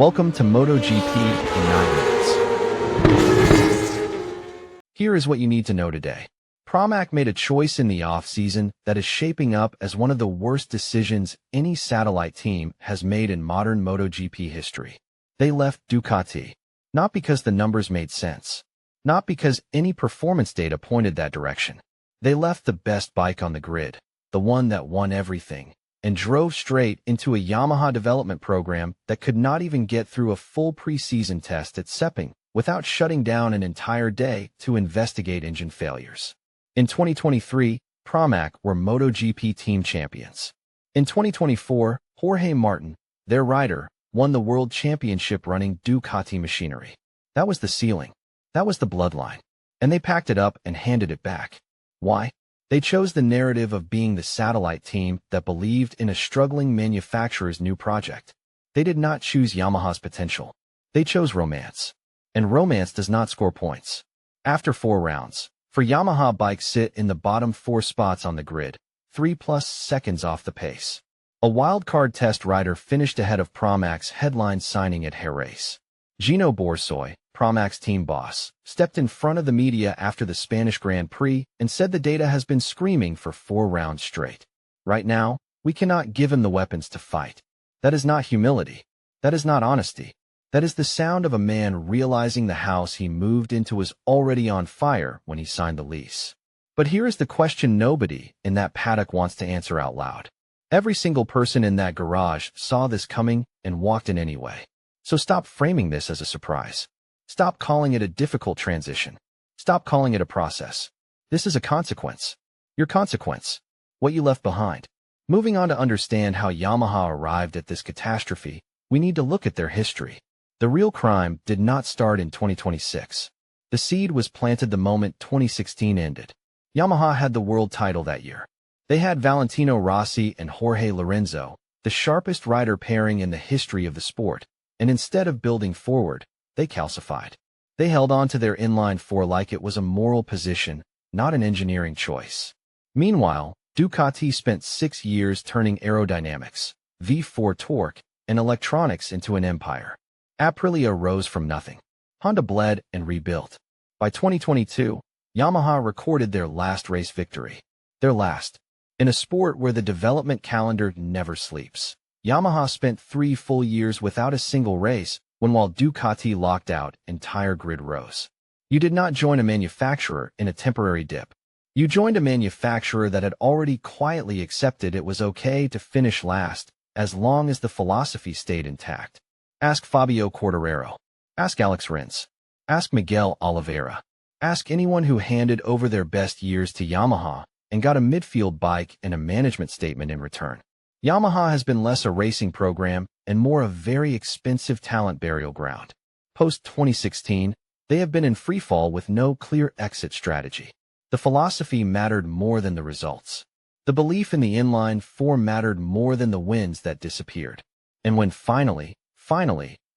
Welcome to MotoGP in 9 minutes. Here is what you need to know today. PRAMAC made a choice in the off-season that is shaping up as one of the worst decisions any satellite team has made in modern MotoGP history. They left Ducati. Not because the numbers made sense. Not because any performance data pointed that direction. They left the best bike on the grid, the one that won everything, and drove straight into a Yamaha development program that could not even get through a full preseason test at Sepang without shutting down an entire day to investigate engine failures. In 2023, PRAMAC were MotoGP team champions. In 2024, Jorge Martin, their rider, won the world championship running Ducati machinery. That was the ceiling. That was the bloodline. And they packed it up and handed it back. Why? They chose the narrative of being the satellite team that believed in a struggling manufacturer's new project. They did not choose Yamaha's potential. They chose romance. And romance does not score points. After 4 rounds, for Yamaha bikes sit in the bottom 4 spots on the grid, 3+ seconds off the pace. A wildcard test rider finished ahead of PRAMAC's headline signing at Jerez. Gino Borsoi, PRAMAC's team boss, stepped in front of the media after the Spanish Grand Prix and said the data has been screaming for 4 rounds straight. Right now, we cannot give him the weapons to fight. That is not humility. That is not honesty. That is the sound of a man realizing the house he moved into was already on fire when he signed the lease. But here is the question nobody in that paddock wants to answer out loud. Every single person in that garage saw this coming and walked in anyway. So stop framing this as a surprise. Stop calling it a difficult transition. Stop calling it a process. This is a consequence. Your consequence. What you left behind. Moving on to understand how Yamaha arrived at this catastrophe, we need to look at their history. The real crime did not start in 2026. The seed was planted the moment 2016 ended. Yamaha had the world title that year. They had Valentino Rossi and Jorge Lorenzo, the sharpest rider pairing in the history of the sport, and instead of building forward, they calcified. They held on to their inline 4 like it was a moral position, not an engineering choice. Meanwhile, Ducati spent 6 years turning aerodynamics, V4 torque, and electronics into an empire. Aprilia rose from nothing. Honda bled and rebuilt. By 2022, Yamaha recorded their last race victory. Their last. In a sport where the development calendar never sleeps. Yamaha spent 3 full years without a single race, while Ducati locked out entire grid rows. You did not join a manufacturer in a temporary dip. You joined a manufacturer that had already quietly accepted it was okay to finish last, as long as the philosophy stayed intact. Ask Fabio Quartararo. Ask Alex Rins. Ask Miguel Oliveira. Ask anyone who handed over their best years to Yamaha and got a midfield bike and a management statement in return. Yamaha has been less a racing program and more a very expensive talent burial ground. Post-2016, they have been in freefall with no clear exit strategy. The philosophy mattered more than the results. The belief in the inline 4 mattered more than the wins that disappeared. And when finally,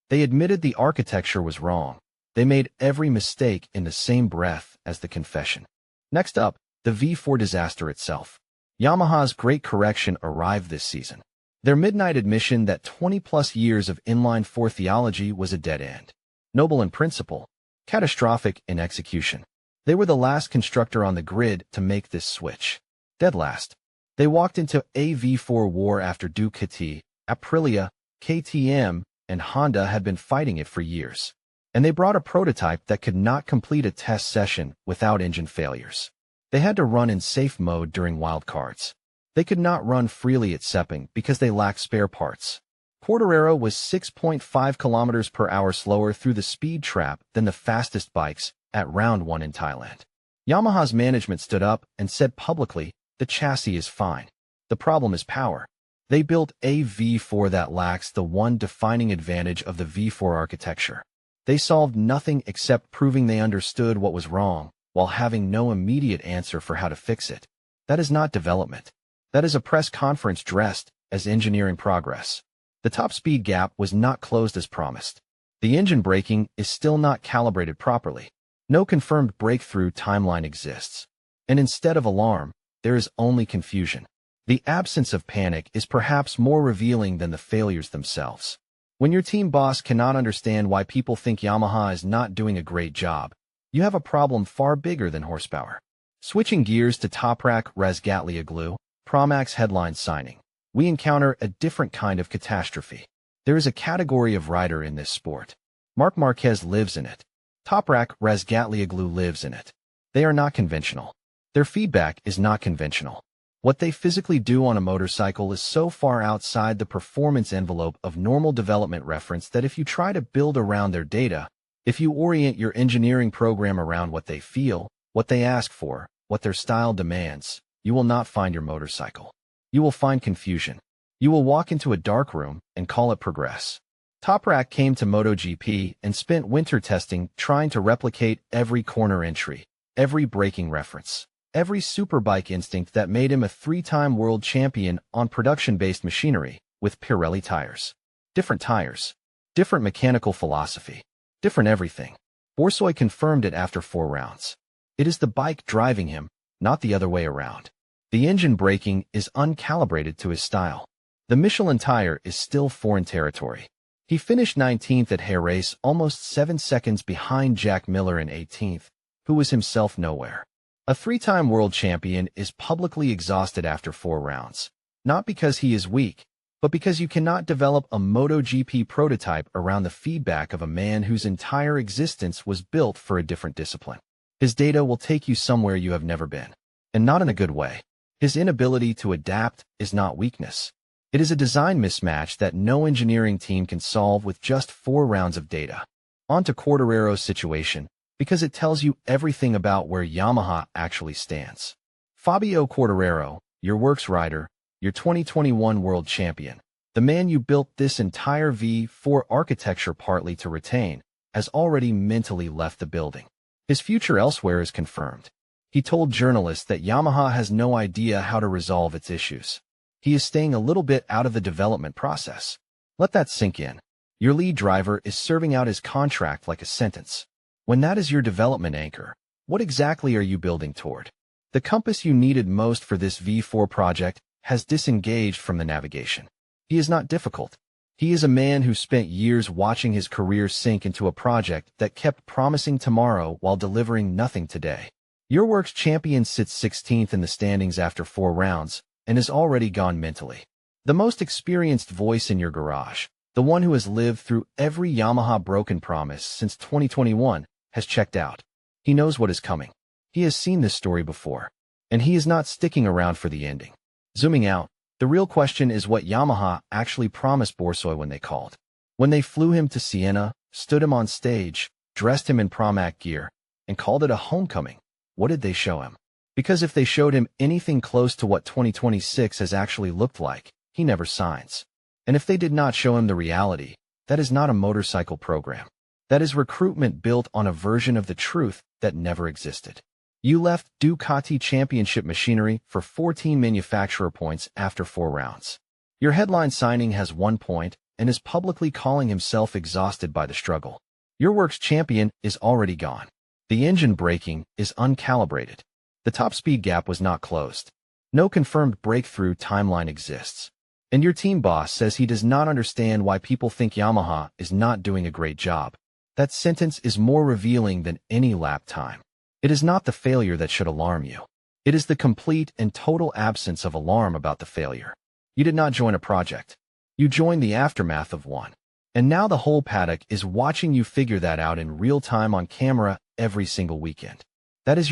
they admitted the architecture was wrong, they made every mistake in the same breath as the confession. Next up, the V4 disaster itself. Yamaha's great correction arrived this season. Their midnight admission that 20+ years of inline 4 theology was a dead end. Noble in principle, catastrophic in execution. They were the last constructor on the grid to make this switch. Dead last. They walked into a V4 war after Ducati, Aprilia, KTM, and Honda had been fighting it for years. And they brought a prototype that could not complete a test session without engine failures. They had to run in safe mode during wildcards. They could not run freely at Sepang because they lacked spare parts. Quartararo was 6.5 km/h slower through the speed trap than the fastest bikes at round 1 in Thailand. Yamaha's management stood up and said publicly, the chassis is fine. The problem is power. They built a V4 that lacks the one defining advantage of the V4 architecture. They solved nothing except proving they understood what was wrong, while having no immediate answer for how to fix it. That is not development. That is a press conference dressed as engineering progress. The top speed gap was not closed as promised. The engine braking is still not calibrated properly. No confirmed breakthrough timeline exists. And instead of alarm, there is only confusion. The absence of panic is perhaps more revealing than the failures themselves. When your team boss cannot understand why people think Yamaha is not doing a great job, you have a problem far bigger than horsepower. Switching gears to Toprak Razgatlıoğlu, PRAMAC'S headline signing, we encounter a different kind of catastrophe. There is a category of rider in this sport. Marc Marquez lives in it. Toprak Razgatlıoğlu lives in it. They are not conventional. Their feedback is not conventional. What they physically do on a motorcycle is so far outside the performance envelope of normal development reference that if you try to build around their data, if you orient your engineering program around what they feel, what they ask for, what their style demands, you will not find your motorcycle. You will find confusion. You will walk into a dark room and call it progress. Toprak came to MotoGP and spent winter testing trying to replicate every corner entry, every braking reference, every Superbike instinct that made him a 3-time world champion on production-based machinery with Pirelli tires. Different mechanical philosophy, different everything. Borsoi confirmed it after 4 rounds. It is the bike driving him, not the other way around. The engine braking is uncalibrated to his style. The Michelin tire is still foreign territory. He finished 19th at Jerez, almost 7 seconds behind Jack Miller in 18th, who was himself nowhere. A 3-time world champion is publicly exhausted after 4 rounds, not because he is weak, but because you cannot develop a MotoGP prototype around the feedback of a man whose entire existence was built for a different discipline. His data will take you somewhere you have never been, and not in a good way. His inability to adapt is not weakness. It is a design mismatch that no engineering team can solve with just 4 rounds of data. On to Quartararo's situation, because it tells you everything about where Yamaha actually stands. Fabio Quartararo, your works rider, your 2021 world champion, the man you built this entire V4 architecture partly to retain, has already mentally left the building. His future elsewhere is confirmed. He told journalists that Yamaha has no idea how to resolve its issues. He is staying a little bit out of the development process. Let that sink in. Your lead driver is serving out his contract like a sentence. When that is your development anchor, what exactly are you building toward? The compass you needed most for this V4 project has disengaged from the navigation. He is not difficult. He is a man who spent years watching his career sink into a project that kept promising tomorrow while delivering nothing today. Your works champion sits 16th in the standings after 4 rounds and is already gone mentally. The most experienced voice in your garage, the one who has lived through every Yamaha broken promise since 2021, has checked out. He knows what is coming. He has seen this story before, and he is not sticking around for the ending. Zooming out, the real question is what Yamaha actually promised Borsoi when they called. When they flew him to Siena, stood him on stage, dressed him in PRAMAC gear, and called it a homecoming, what did they show him? Because if they showed him anything close to what 2026 has actually looked like, he never signs. And if they did not show him the reality, that is not a motorcycle program. That is recruitment built on a version of the truth that never existed. You left Ducati championship machinery for 14 manufacturer points after 4 rounds. Your headline signing has 1 point and is publicly calling himself exhausted by the struggle. Your works champion is already gone. The engine braking is uncalibrated. The top speed gap was not closed. No confirmed breakthrough timeline exists. And your team boss says he does not understand why people think Yamaha is not doing a great job. That sentence is more revealing than any lap time. It is not the failure that should alarm you. It is the complete and total absence of alarm about the failure. You did not join a project. You joined the aftermath of one. And now the whole paddock is watching you figure that out in real time on camera every single weekend. That is